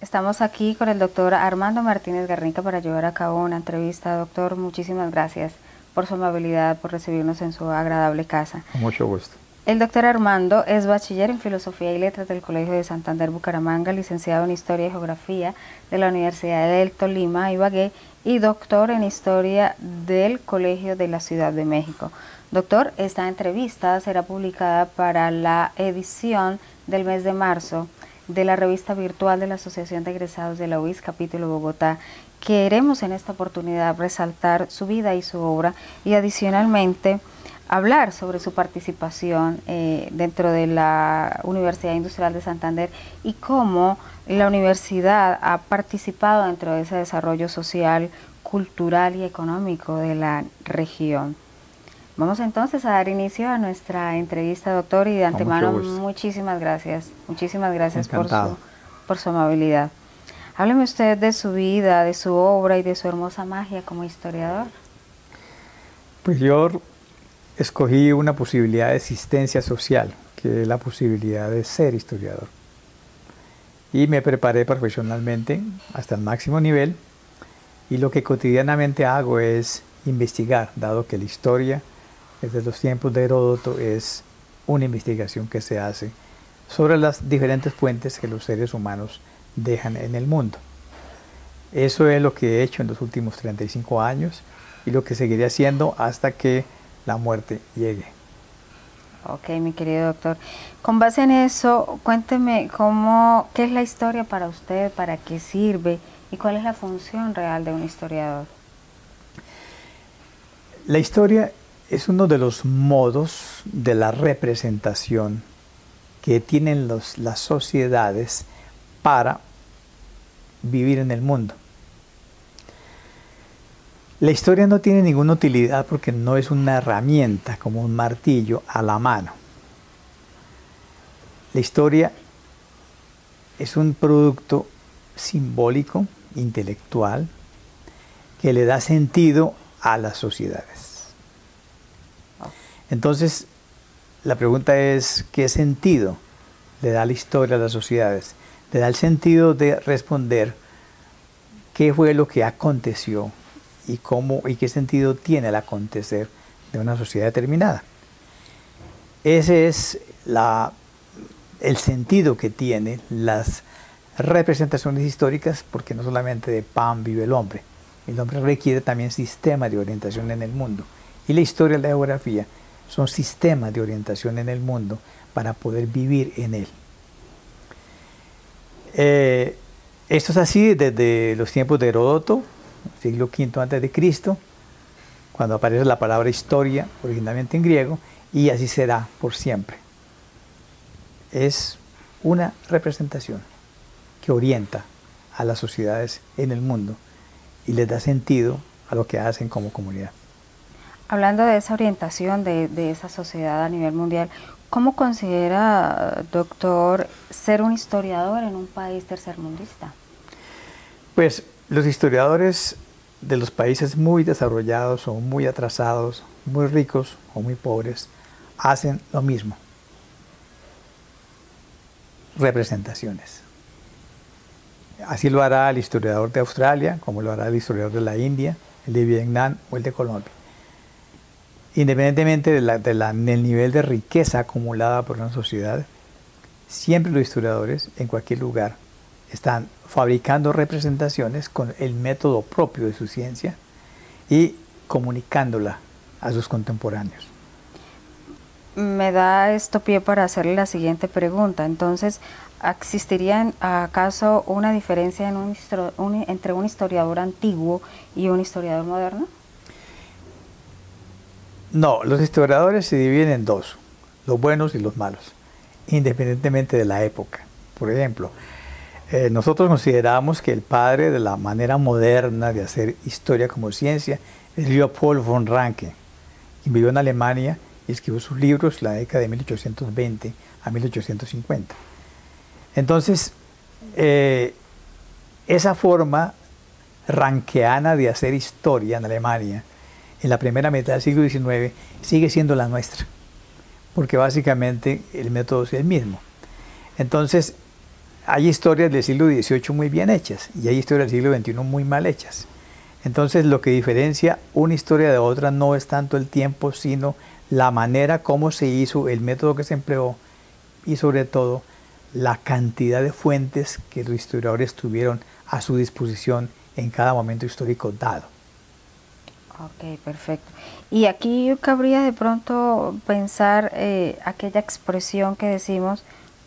Estamos aquí con el doctor Armando Martínez Garnica para llevar a cabo una entrevista. Doctor, muchísimas gracias por su amabilidad, por recibirnos en su agradable casa. Con mucho gusto. El doctor Armando es bachiller en Filosofía y Letras del Colegio de Santander Bucaramanga, licenciado en Historia y Geografía de la Universidad del Tolima, Ibagué, y doctor en Historia del Colegio de la Ciudad de México. Doctor, esta entrevista será publicada para la edición del mes de marzo de la revista virtual de la Asociación de Egresados de la UIS, capítulo Bogotá. Queremos en esta oportunidad resaltar su vida y su obra y adicionalmente hablar sobre su participación dentro de la Universidad Industrial de Santander y cómo la universidad ha participado dentro de ese desarrollo social, cultural y económico de la región. Vamos entonces a dar inicio a nuestra entrevista, doctor, y de antemano muchísimas gracias por su amabilidad. Hábleme usted de su vida, de su obra y de su hermosa magia como historiador. Pues yo escogí una posibilidad de existencia social, que es la posibilidad de ser historiador. Y me preparé profesionalmente hasta el máximo nivel, y lo que cotidianamente hago es investigar, dado que la historia desde los tiempos de Heródoto es una investigación que se hace sobre las diferentes fuentes que los seres humanos dejan en el mundo. Eso es lo que he hecho en los últimos 35 años y lo que seguiré haciendo hasta que la muerte llegue. Ok, mi querido doctor. Con base en eso, cuénteme qué es la historia para usted, para qué sirve y cuál es la función real de un historiador. La historia es uno de los modos de la representación que tienen las sociedades para vivir en el mundo. La historia no tiene ninguna utilidad porque no es una herramienta como un martillo a la mano. La historia es un producto simbólico, intelectual, que le da sentido a las sociedades. Entonces, la pregunta es, ¿qué sentido le da la historia a las sociedades? Le da el sentido de responder qué fue lo que aconteció y cómo y qué sentido tiene el acontecer de una sociedad determinada. Ese es el sentido que tienen las representaciones históricas, porque no solamente de pan vive el hombre requiere también sistema de orientación en el mundo. Y la historia y la geografía son sistemas de orientación en el mundo para poder vivir en él. Esto es así desde los tiempos de Heródoto, siglo V a.C., cuando aparece la palabra historia, originalmente en griego, y así será por siempre. Es una representación que orienta a las sociedades en el mundo y les da sentido a lo que hacen como comunidad. Hablando de esa orientación de esa sociedad a nivel mundial, ¿cómo considera, doctor, ser un historiador en un país tercermundista? Pues los historiadores de los países muy desarrollados o muy atrasados, muy ricos o muy pobres, hacen lo mismo. Representaciones. Así lo hará el historiador de Australia, como lo hará el historiador de la India, el de Vietnam o el de Colombia. Independientemente del nivel de riqueza acumulada por una sociedad, siempre los historiadores, en cualquier lugar, están fabricando representaciones con el método propio de su ciencia y comunicándola a sus contemporáneos. Me da esto pie para hacerle la siguiente pregunta. Entonces, ¿existiría acaso una diferencia entre un historiador antiguo y un historiador moderno? No, los historiadores se dividen en dos, los buenos y los malos, independientemente de la época. Por ejemplo, nosotros consideramos que el padre de la manera moderna de hacer historia como ciencia es Leopold von Ranke, quien vivió en Alemania y escribió sus libros en la década de 1820 a 1850. Entonces, esa forma rankeana de hacer historia en Alemania en la primera mitad del siglo XIX sigue siendo la nuestra, porque básicamente el método es el mismo. Entonces, hay historias del siglo XVIII muy bien hechas y hay historias del siglo XXI muy mal hechas. Entonces lo que diferencia una historia de otra no es tanto el tiempo, sino la manera como se hizo, el método que se empleó y sobre todo la cantidad de fuentes que los historiadores tuvieron a su disposición en cada momento histórico dado. Ok, perfecto. Y aquí cabría de pronto pensar aquella expresión que decimos,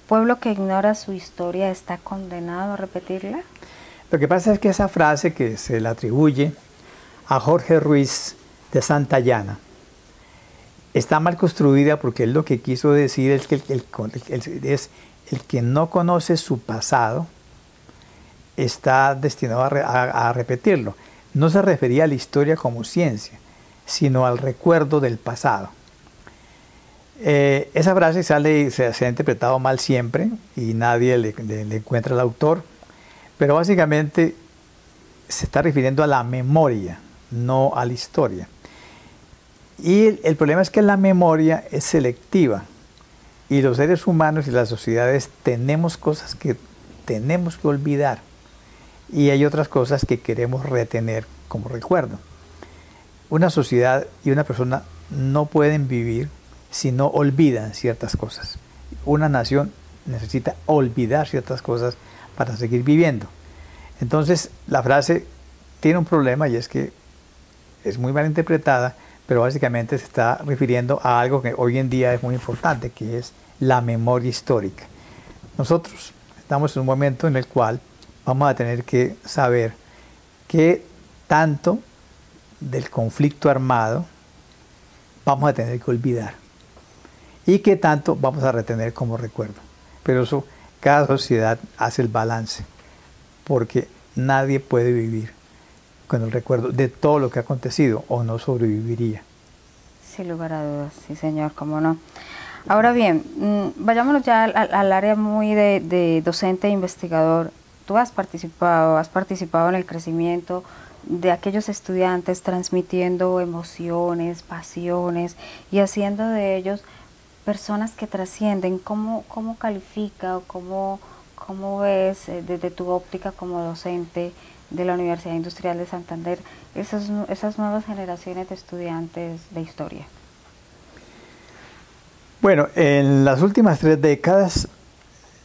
pueblo que ignora su historia está condenado a repetirla. Lo que pasa es que esa frase que se le atribuye a Jorge Ruiz de Santayana está mal construida porque él lo que quiso decir es que el que no conoce su pasado está destinado a repetirlo. No se refería a la historia como ciencia, sino al recuerdo del pasado. Esa frase se ha interpretado mal siempre y nadie le encuentra al autor, pero básicamente se está refiriendo a la memoria, no a la historia. Y el problema es que la memoria es selectiva y los seres humanos y las sociedades tenemos cosas que tenemos que olvidar y hay otras cosas que queremos retener como recuerdo. Una sociedad y una persona no pueden vivir si no olvidan ciertas cosas. Una nación necesita olvidar ciertas cosas para seguir viviendo. Entonces la frase tiene un problema y es que es muy mal interpretada, pero básicamente se está refiriendo a algo que hoy en día es muy importante, que es la memoria histórica. Nosotros estamos en un momento en el cual vamos a tener que saber qué tanto del conflicto armado vamos a tener que olvidar y qué tanto vamos a retener como recuerdo. Pero eso, cada sociedad hace el balance, porque nadie puede vivir con el recuerdo de todo lo que ha acontecido o no sobreviviría. Sin lugar a dudas, sí señor, cómo no. Ahora bien, vayámonos ya al área muy de docente e investigador. Tú has participado en el crecimiento de aquellos estudiantes, transmitiendo emociones, pasiones y haciendo de ellos personas que trascienden. ¿Cómo califica o cómo ves desde tu óptica como docente de la Universidad Industrial de Santander esas nuevas generaciones de estudiantes de historia? Bueno, en las últimas 3 décadas,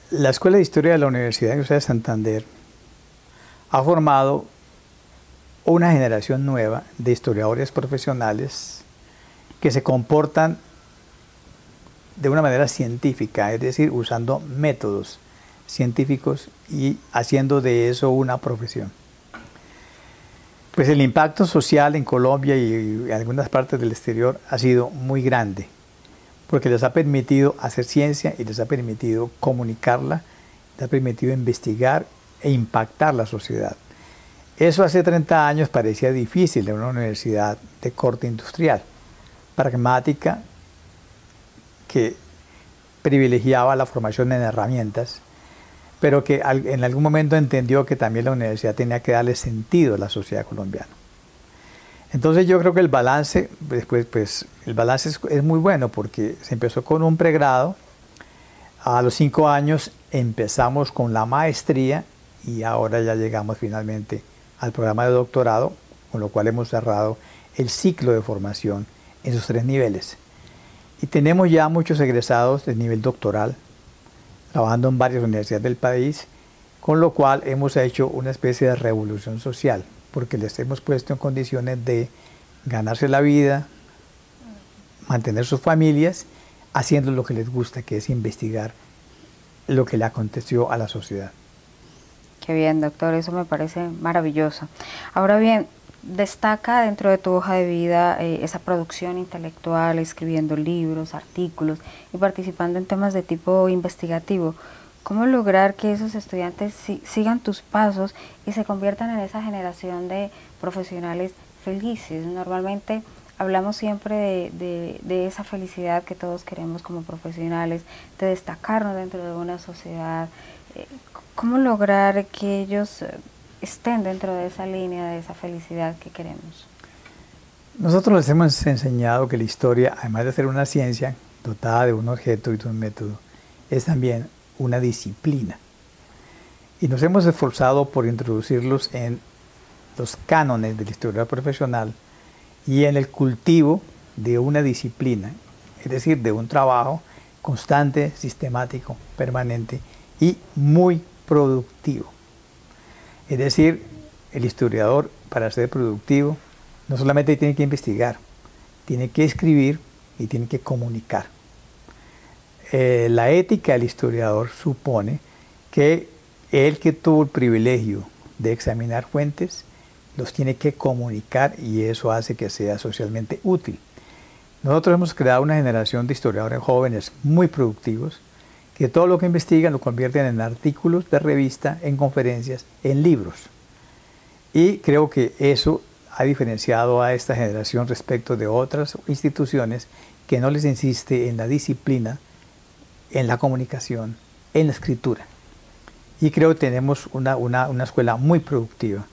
la Escuela de Historia de la Universidad Industrial de Santander ha formado una generación nueva de historiadores profesionales que se comportan de una manera científica, es decir, usando métodos científicos y haciendo de eso una profesión. Pues el impacto social en Colombia y en algunas partes del exterior ha sido muy grande, porque les ha permitido hacer ciencia y les ha permitido comunicarla, les ha permitido investigar e impactar la sociedad. Eso hace 30 años parecía difícil en una universidad de corte industrial, pragmática, que privilegiaba la formación en herramientas, pero que en algún momento entendió que también la universidad tenía que darle sentido a la sociedad colombiana. Entonces yo creo que el balance, el balance es muy bueno porque se empezó con un pregrado, a los 5 años empezamos con la maestría y ahora ya llegamos finalmente al programa de doctorado, con lo cual hemos cerrado el ciclo de formación en sus 3 niveles. Y tenemos ya muchos egresados del nivel doctoral, trabajando en varias universidades del país, con lo cual hemos hecho una especie de revolución social, porque les hemos puesto en condiciones de ganarse la vida, mantener sus familias, haciendo lo que les gusta, que es investigar lo que le aconteció a la sociedad. Qué bien, doctor, eso me parece maravilloso. Ahora bien, destaca dentro de tu hoja de vida esa producción intelectual, escribiendo libros, artículos y participando en temas de tipo investigativo. ¿Cómo lograr que esos estudiantes sigan tus pasos y se conviertan en esa generación de profesionales felices? Normalmente hablamos siempre de esa felicidad que todos queremos como profesionales, de destacarnos dentro de una sociedad. ¿Cómo lograr que ellos estén dentro de esa línea, de esa felicidad que queremos? Nosotros les hemos enseñado que la historia, además de ser una ciencia dotada de un objeto y de un método, es también una disciplina. y nos hemos esforzado por introducirlos en los cánones del historiador profesional y en el cultivo de una disciplina, es decir, de un trabajo constante, sistemático, permanente y muy productivo. Es decir, el historiador, para ser productivo, no solamente tiene que investigar, tiene que escribir y tiene que comunicar. La ética del historiador supone que el que tuvo el privilegio de examinar fuentes, los tiene que comunicar y eso hace que sea socialmente útil. Nosotros hemos creado una generación de historiadores jóvenes muy productivos que todo lo que investigan lo convierten en artículos de revista, en conferencias, en libros. Y creo que eso ha diferenciado a esta generación respecto de otras instituciones que no les insiste en la disciplina, en la comunicación, en la escritura. Y creo que tenemos una escuela muy productiva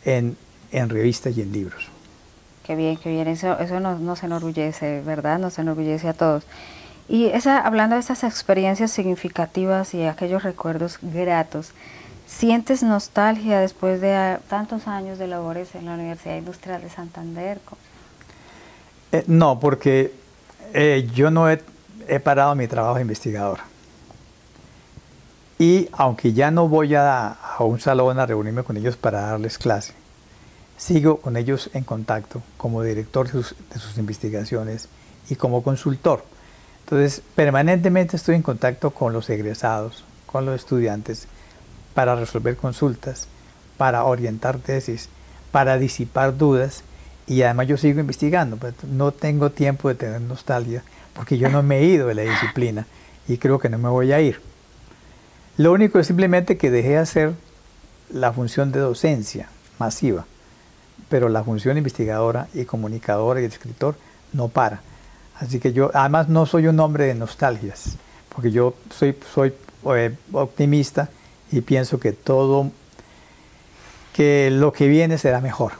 en revistas y en libros. Qué bien, eso nos enorgullece, ¿verdad? Nos enorgullece a todos. Y hablando de esas experiencias significativas y aquellos recuerdos gratos, ¿sientes nostalgia después de tantos años de labores en la Universidad Industrial de Santander? No, porque yo no he parado mi trabajo de investigador. Y aunque ya no voy a un salón a reunirme con ellos para darles clase, sigo con ellos en contacto como director de sus investigaciones y como consultor. Entonces, permanentemente estoy en contacto con los egresados, con los estudiantes, para resolver consultas, para orientar tesis, para disipar dudas, y además yo sigo investigando. No tengo tiempo de tener nostalgia porque yo no me he ido de la disciplina y creo que no me voy a ir. Lo único es simplemente que dejé de hacer la función de docencia masiva, pero la función investigadora y comunicadora y el escritor no para. Así que yo, además, no soy un hombre de nostalgias, porque yo soy optimista y pienso que lo que viene será mejor.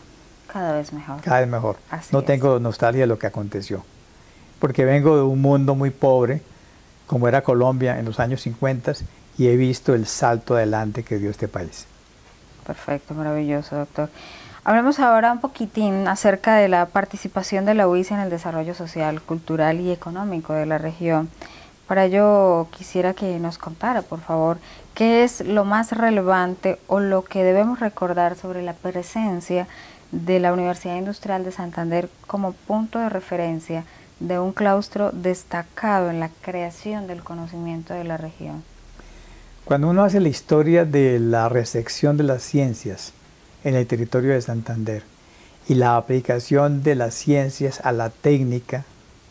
Cada vez mejor. Cada vez mejor. No tengo nostalgia de lo que aconteció, porque vengo de un mundo muy pobre, como era Colombia en los años 50, y he visto el salto adelante que dio este país. Perfecto, maravilloso, doctor. Hablemos ahora un poquitín acerca de la participación de la UIS en el desarrollo social, cultural y económico de la región. Para ello quisiera que nos contara, por favor, qué es lo más relevante o lo que debemos recordar sobre la presencia de la Universidad Industrial de Santander como punto de referencia de un claustro destacado en la creación del conocimiento de la región. Cuando uno hace la historia de la recepción de las ciencias en el territorio de Santander y la aplicación de las ciencias a la técnica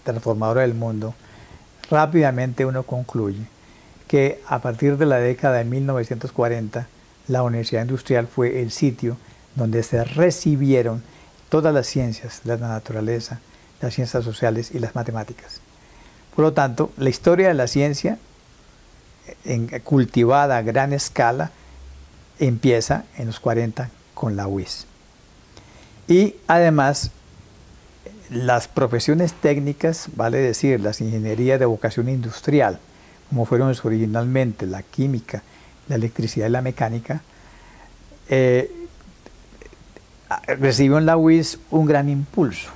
transformadora del mundo, rápidamente uno concluye que a partir de la década de 1940 la Universidad Industrial fue el sitio donde se recibieron todas las ciencias de la naturaleza, las ciencias sociales y las matemáticas. Por lo tanto, la historia de la ciencia cultivada a gran escala empieza en los 40 con la UIS. Y además, las profesiones técnicas, vale decir, las ingenierías de vocación industrial, como fueron originalmente la química, la electricidad y la mecánica, recibió en la UIS un gran impulso.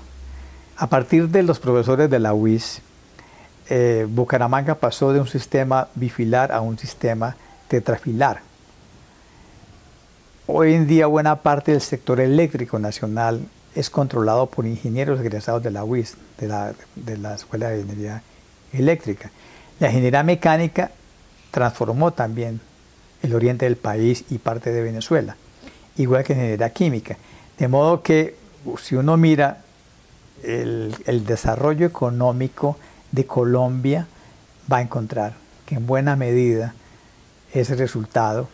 A partir de los profesores de la UIS, Bucaramanga pasó de un sistema bifilar a un sistema tetrafilar. Hoy en día buena parte del sector eléctrico nacional es controlado por ingenieros egresados de la UIS, de la Escuela de Ingeniería Eléctrica. La ingeniería mecánica transformó también el oriente del país y parte de Venezuela, igual que la ingeniería química. De modo que si uno mira el desarrollo económico de Colombia, va a encontrar que en buena medida es el resultado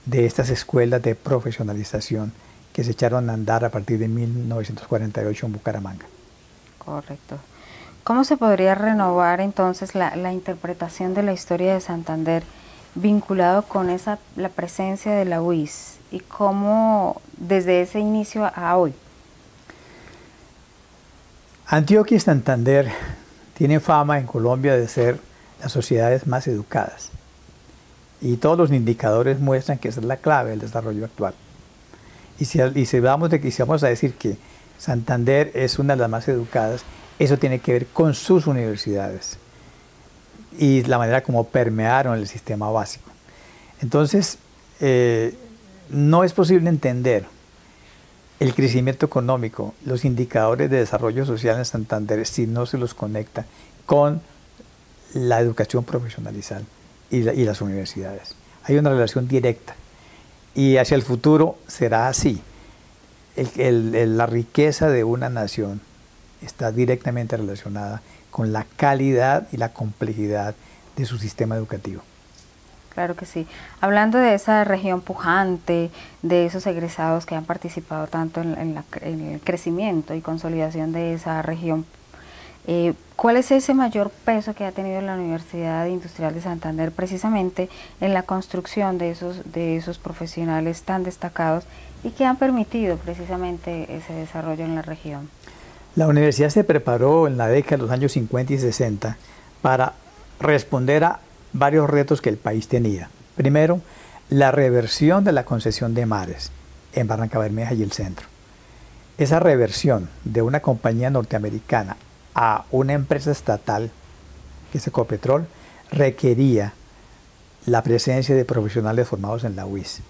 de estas escuelas de profesionalización que se echaron a andar a partir de 1948 en Bucaramanga. Correcto. ¿Cómo se podría renovar entonces la interpretación de la historia de Santander vinculado con la presencia de la UIS y cómo desde ese inicio a hoy? Antioquia y Santander tienen fama en Colombia de ser las sociedades más educadas. Y todos los indicadores muestran que esa es la clave del desarrollo actual. Y si vamos a decir que Santander es una de las más educadas, eso tiene que ver con sus universidades y la manera como permearon el sistema básico. Entonces, no es posible entender el crecimiento económico, los indicadores de desarrollo social en Santander si no se los conecta con la educación profesionalizante y las universidades. Hay una relación directa y hacia el futuro será así. La riqueza de una nación está directamente relacionada con la calidad y la complejidad de su sistema educativo. Claro que sí. Hablando de esa región pujante, de esos egresados que han participado tanto en el crecimiento y consolidación de esa región, ¿cuál es ese mayor peso que ha tenido la Universidad Industrial de Santander precisamente en la construcción de esos profesionales tan destacados y que han permitido precisamente ese desarrollo en la región? La universidad se preparó en la década de los años 50 y 60 para responder a varios retos que el país tenía. Primero, la reversión de la concesión de mares en Barrancabermeja y el centro. Esa reversión de una compañía norteamericana a una empresa estatal, que es Ecopetrol, requería la presencia de profesionales formados en la UIS.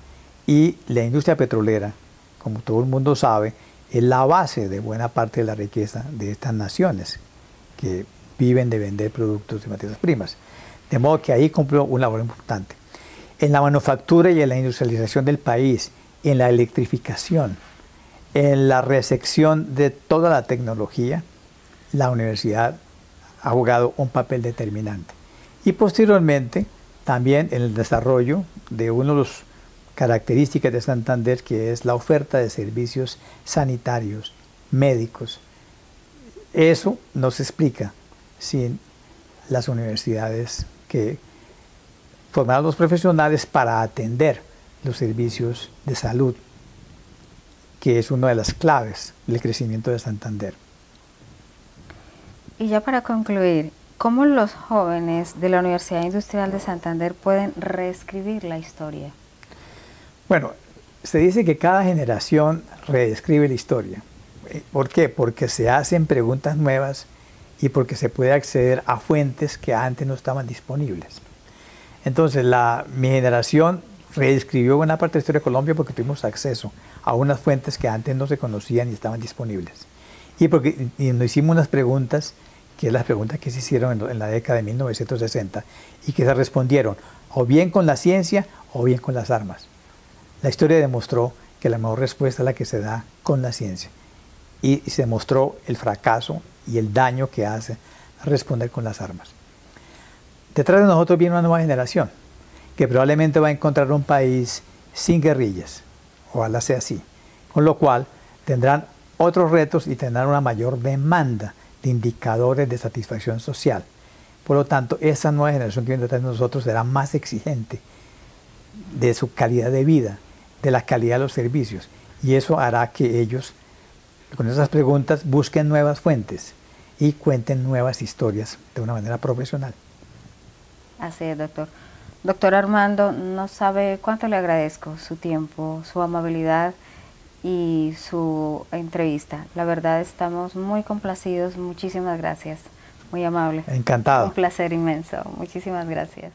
Y la industria petrolera, como todo el mundo sabe, es la base de buena parte de la riqueza de estas naciones que viven de vender productos y materias primas. De modo que ahí cumplió una labor importante. En la manufactura y en la industrialización del país, en la electrificación, en la recepción de toda la tecnología, la universidad ha jugado un papel determinante. Y posteriormente, también en el desarrollo de una de las características de Santander, que es la oferta de servicios sanitarios, médicos. Eso no se explica sin las universidades que formaron los profesionales para atender los servicios de salud, que es una de las claves del crecimiento de Santander. Y ya para concluir, ¿cómo los jóvenes de la Universidad Industrial de Santander pueden reescribir la historia? Bueno, se dice que cada generación reescribe la historia. ¿Por qué? Porque se hacen preguntas nuevas y porque se puede acceder a fuentes que antes no estaban disponibles. Entonces, mi generación reescribió buena parte de la historia de Colombia porque tuvimos acceso a unas fuentes que antes no se conocían y estaban disponibles. Y nos hicimos unas preguntas, que es las preguntas que se hicieron en la década de 1960 y que se respondieron o bien con la ciencia o bien con las armas. La historia demostró que la mejor respuesta es la que se da con la ciencia. Y se demostró el fracaso y el daño que hace responder con las armas. Detrás de nosotros viene una nueva generación que probablemente va a encontrar un país sin guerrillas, ojalá sea así, con lo cual tendrán otros retos y tendrán una mayor demanda de indicadores de satisfacción social. Por lo tanto, esa nueva generación que viene detrás de nosotros será más exigente de su calidad de vida, de la calidad de los servicios, y eso hará que ellos, con esas preguntas, busquen nuevas fuentes y cuenten nuevas historias de una manera profesional. Así es, doctor. Doctor Armando, no sabe cuánto le agradezco su tiempo, su amabilidad y su entrevista. La verdad estamos muy complacidos, muchísimas gracias, muy amable. Encantado. Un placer inmenso, muchísimas gracias.